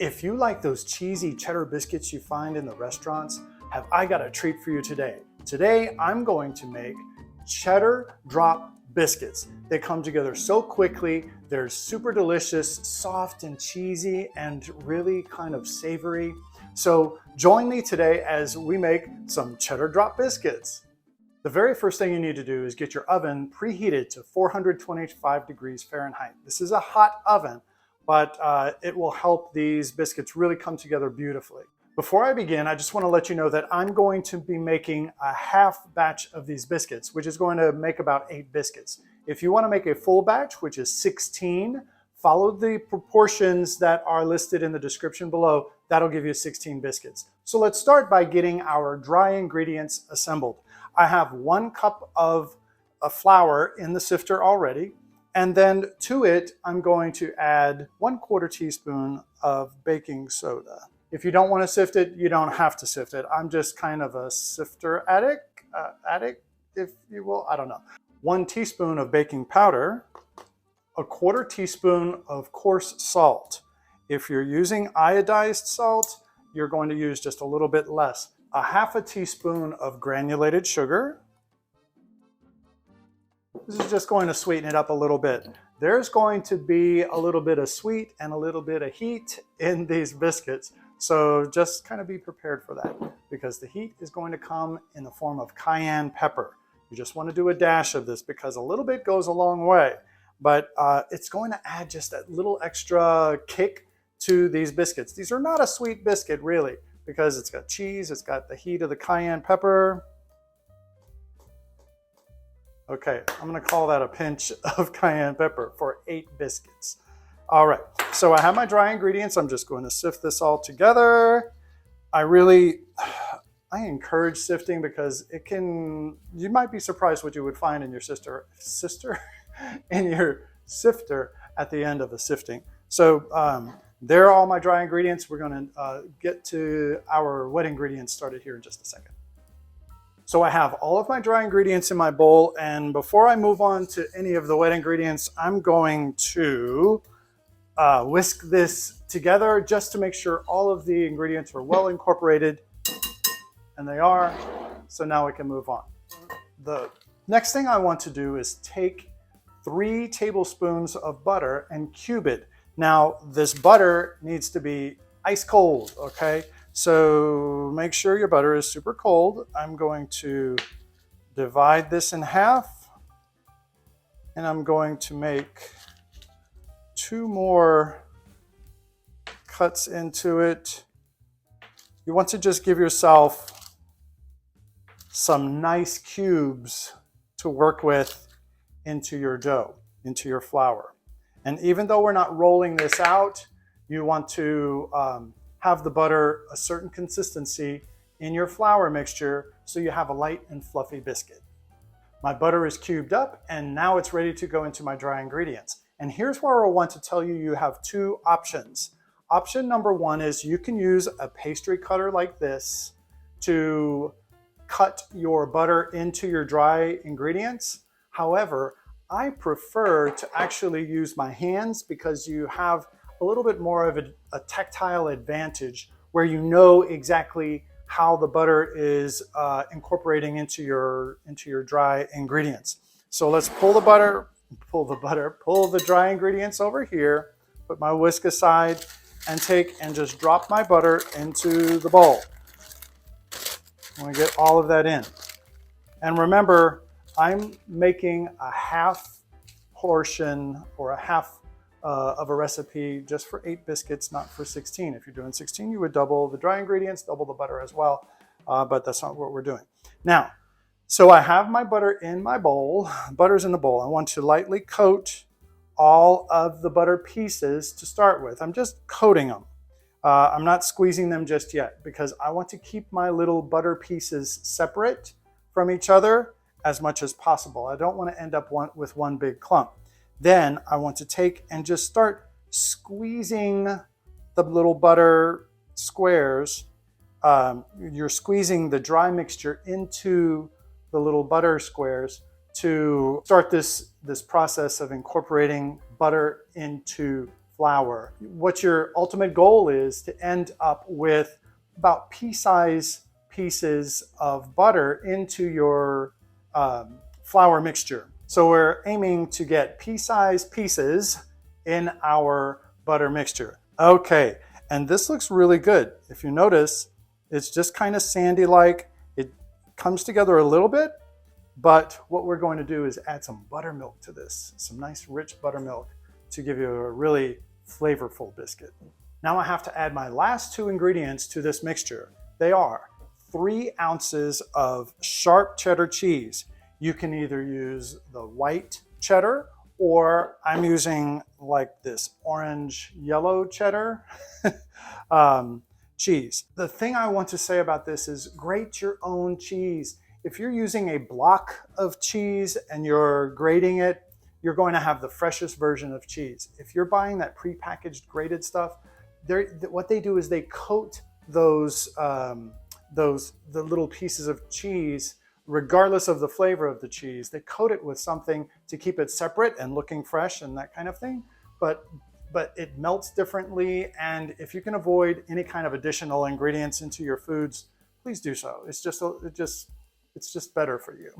If you like those cheesy cheddar biscuits you find in the restaurants, have I got a treat for you today. Today, I'm going to make cheddar drop biscuits. They come together so quickly, they're super delicious, soft and cheesy, and really kind of savory. So join me today as we make some cheddar drop biscuits. The very first thing you need to do is get your oven preheated to 425 degrees Fahrenheit. This is a hot oven, but it will help these biscuits really come together beautifully. Before I begin, I just want to let you know that I'm going to be making a half batch of these biscuits, which is going to make about 8 biscuits. If you want to make a full batch, which is 16, follow the proportions that are listed in the description below. That'll give you 16 biscuits. So let's start by getting our dry ingredients assembled. I have 1 cup of flour in the sifter already. And then to it, I'm going to add 1/4 teaspoon of baking soda. If you don't want to sift it, you don't have to sift it. I'm just kind of a sifter addict, if you will, I don't know. 1 teaspoon of baking powder, 1/4 teaspoon of coarse salt. If you're using iodized salt, you're going to use just a little bit less. 1/2 teaspoon of granulated sugar. This is just going to sweeten it up a little bit. There's going to be a little bit of sweet and a little bit of heat in these biscuits. So just kind of be prepared for that because the heat is going to come in the form of cayenne pepper. You just want to do a dash of this because a little bit goes a long way, but it's going to add just a little extra kick to these biscuits. These are not a sweet biscuit really because it's got cheese, it's got the heat of the cayenne pepper. Okay, I'm going to call that a pinch of cayenne pepper for 8 biscuits. All right, so I have my dry ingredients. I'm just going to sift this all together. I encourage sifting because you might be surprised what you would find in your in your sifter at the end of the sifting. So there are all my dry ingredients. We're going to get to our wet ingredients started here in just a second. So I have all of my dry ingredients in my bowl, and before I move on to any of the wet ingredients, I'm going to whisk this together just to make sure all of the ingredients are well incorporated, and they are. So now we can move on. The next thing I want to do is take 3 tablespoons of butter and cube it. Now this butter needs to be ice cold, okay? So make sure your butter is super cold. I'm going to divide this in half, and I'm going to make 2 more cuts into it. You want to just give yourself some nice cubes to work with into your dough, into your flour. And even though we're not rolling this out, you want to have the butter a certain consistency in your flour mixture so you have a light and fluffy biscuit. My butter is cubed up and now it's ready to go into my dry ingredients. And here's where I want to tell you you have 2 options. Option number 1 is you can use a pastry cutter like this to cut your butter into your dry ingredients. However, I prefer to actually use my hands because you have a little bit more of a tactile advantage where you know exactly how the butter is incorporating into your dry ingredients. So let's pull the dry ingredients over here, put my whisk aside, and just drop my butter into the bowl. I want to get all of that in. And remember, I'm making a half portion or a half of a recipe just for 8 biscuits, not for 16. If you're doing 16, you would double the dry ingredients, double the butter as well, but that's not what we're doing. Now, so I have my butter in my bowl, butter's in the bowl. I want to lightly coat all of the butter pieces to start with. I'm just coating them. I'm not squeezing them just yet because I want to keep my little butter pieces separate from each other as much as possible. I don't want to end up with one big clump. Then I want to take and just start squeezing the little butter squares. You're squeezing the dry mixture into the little butter squares to start this process of incorporating butter into flour. What your ultimate goal is to end up with about pea-sized pieces of butter into your flour mixture. So we're aiming to get pea-sized pieces in our butter mixture. Okay, and this looks really good. If you notice, it's just kind of sandy-like. It comes together a little bit, but what we're going to do is add some buttermilk to this, some nice rich buttermilk to give you a really flavorful biscuit. Now I have to add my last two ingredients to this mixture. They are 3 ounces of sharp cheddar cheese. You can either use the white cheddar, or I'm using like this orange yellow cheddar cheese. The thing I want to say about this is grate your own cheese. If you're using a block of cheese and you're grating it, you're going to have the freshest version of cheese. If you're buying that prepackaged grated stuff, what they do is they coat the little pieces of cheese, regardless of the flavor of the cheese. They coat it with something to keep it separate and looking fresh and that kind of thing. But it melts differently, and if you can avoid any kind of additional ingredients into your foods, please do so. It's just better for you.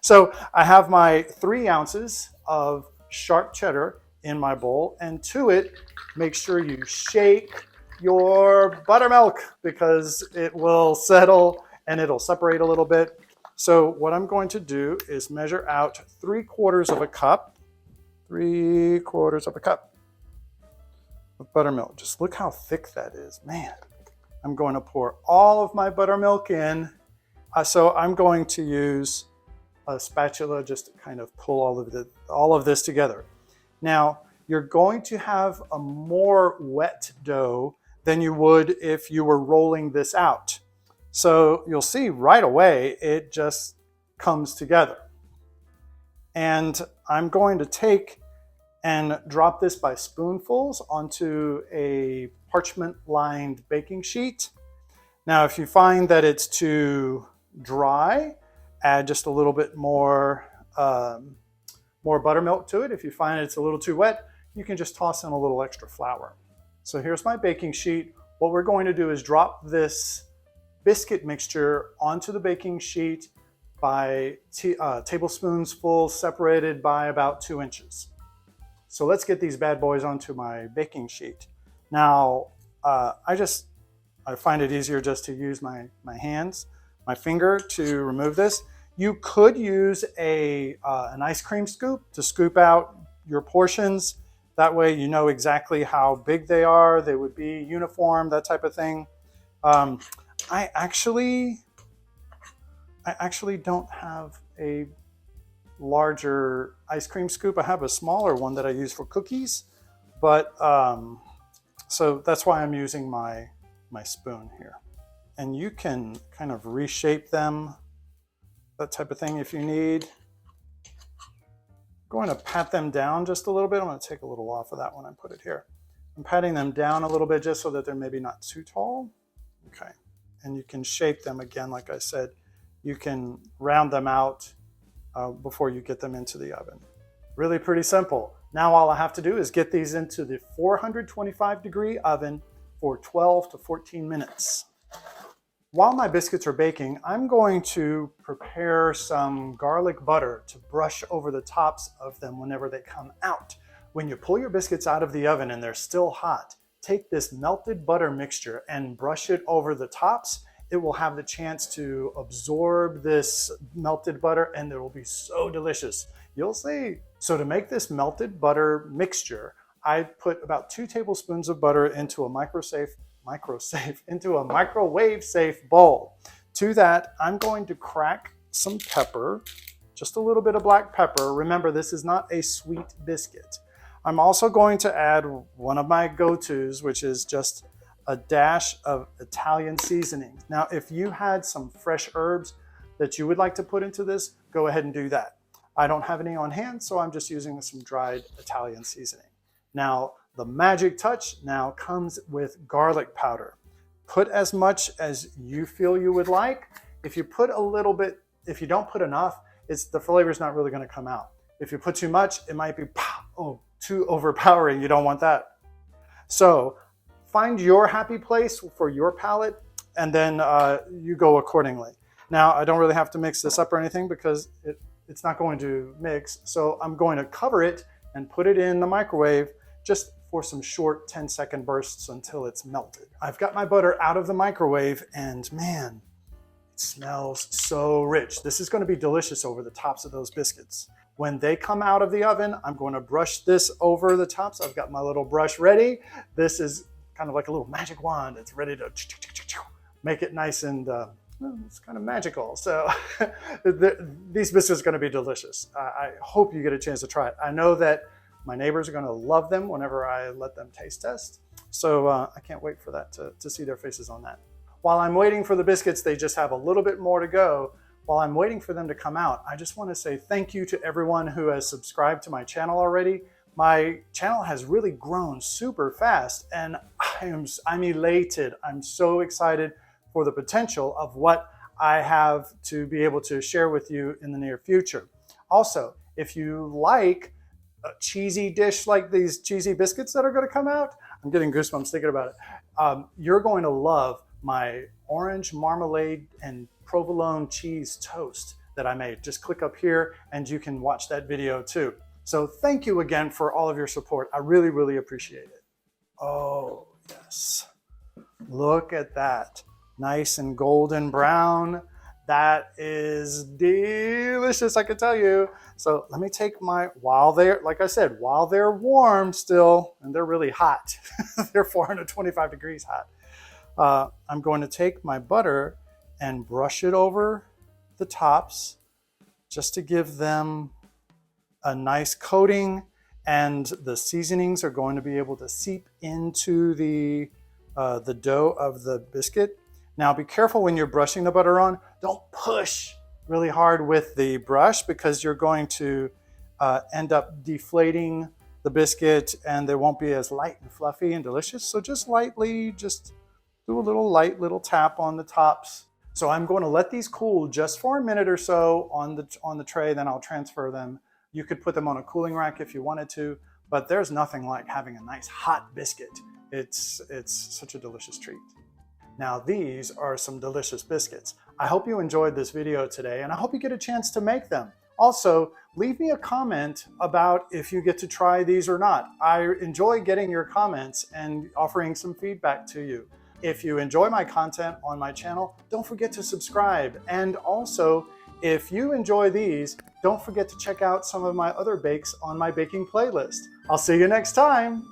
So I have my 3 ounces of sharp cheddar in my bowl, and to it, make sure you shake your buttermilk because it will settle and it'll separate a little bit. So what I'm going to do is measure out 3/4 of a cup, 3/4 of a cup of buttermilk. Just look how thick that is, man. I'm going to pour all of my buttermilk in. So I'm going to use a spatula just to kind of pull all of this together. Now, you're going to have a more wet dough than you would if you were rolling this out. So you'll see right away, it just comes together. And I'm going to take and drop this by spoonfuls onto a parchment lined baking sheet. Now, if you find that it's too dry, add just a little bit more buttermilk to it. If you find it's a little too wet, you can just toss in a little extra flour. So here's my baking sheet. What we're going to do is drop this biscuit mixture onto the baking sheet by tablespoons full, separated by about 2 inches. So let's get these bad boys onto my baking sheet. Now, I find it easier just to use my hands, my finger to remove this. You could use an ice cream scoop to scoop out your portions. That way you know exactly how big they are. They would be uniform, that type of thing. I actually don't have a larger ice cream scoop. I have a smaller one that I use for cookies, but so that's why I'm using my spoon here. And you can kind of reshape them, that type of thing if you need. I'm going to pat them down just a little bit. I'm going to take a little off of that one and put it here. I'm patting them down a little bit just so that they're maybe not too tall. Okay. And you can shape them again, like I said. You can round them out before you get them into the oven. Really pretty simple. Now all I have to do is get these into the 425-degree oven for 12 to 14 minutes. While my biscuits are baking, I'm going to prepare some garlic butter to brush over the tops of them whenever they come out. When you pull your biscuits out of the oven and they're still hot, take this melted butter mixture and brush it over the tops. It will have the chance to absorb this melted butter and it will be so delicious. You'll see. So to make this melted butter mixture, I put about 2 tablespoons of butter into a microwave safe bowl. To that, I'm going to crack some pepper, just a little bit of black pepper. Remember, this is not a sweet biscuit. I'm also going to add one of my go-tos, which is just a dash of Italian seasoning. Now, if you had some fresh herbs that you would like to put into this, go ahead and do that. I don't have any on hand, so I'm just using some dried Italian seasoning. Now, the magic touch now comes with garlic powder. Put as much as you feel you would like. If you put a little bit, if you don't put enough, the flavor is not really going to come out. If you put too much, it might be too overpowering. You don't want that. So find your happy place for your palate, and then you go accordingly. Now, I don't really have to mix this up or anything because it's not going to mix. So I'm going to cover it and put it in the microwave just for some short 10-second bursts until it's melted. I've got my butter out of the microwave, and man, it smells so rich. This is going to be delicious over the tops of those biscuits. When they come out of the oven, I'm going to brush this over the tops. I've got my little brush ready. This is kind of like a little magic wand. It's ready to make it nice and it's kind of magical. So these biscuits are going to be delicious. I hope you get a chance to try it. I know that my neighbors are going to love them whenever I let them taste test. So I can't wait for that to see their faces on that. While I'm waiting for the biscuits, they just have a little bit more to go. While I'm waiting for them to come out, I just want to say thank you to everyone who has subscribed to my channel already. My channel has really grown super fast, and I'm elated. I'm so excited for the potential of what I have to be able to share with you in the near future. Also, if you like a cheesy dish like these cheesy biscuits that are going to come out, I'm getting goosebumps thinking about it. You're going to love my orange marmalade and provolone cheese toast that I made. Just click up here and you can watch that video too. So thank you again for all of your support. I really, really appreciate it. Oh, yes. Look at that. Nice and golden brown. That is delicious, I can tell you. So let me take while they're warm still, and they're really hot. They're 425 degrees hot. I'm going to take my butter and brush it over the tops just to give them a nice coating, and the seasonings are going to be able to seep into the dough of the biscuit. Now be careful when you're brushing the butter on. Don't push really hard with the brush because you're going to end up deflating the biscuit and they won't be as light and fluffy and delicious. So just lightly, just do a light little tap on the tops. So I'm going to let these cool just for a minute or so on the tray, then I'll transfer them. You could put them on a cooling rack if you wanted to, but there's nothing like having a nice hot biscuit. It's such a delicious treat. Now these are some delicious biscuits. I hope you enjoyed this video today, and I hope you get a chance to make them. Also, leave me a comment about if you get to try these or not. I enjoy getting your comments and offering some feedback to you. If you enjoy my content on my channel, don't forget to subscribe. And also, if you enjoy these, don't forget to check out some of my other bakes on my baking playlist. I'll see you next time.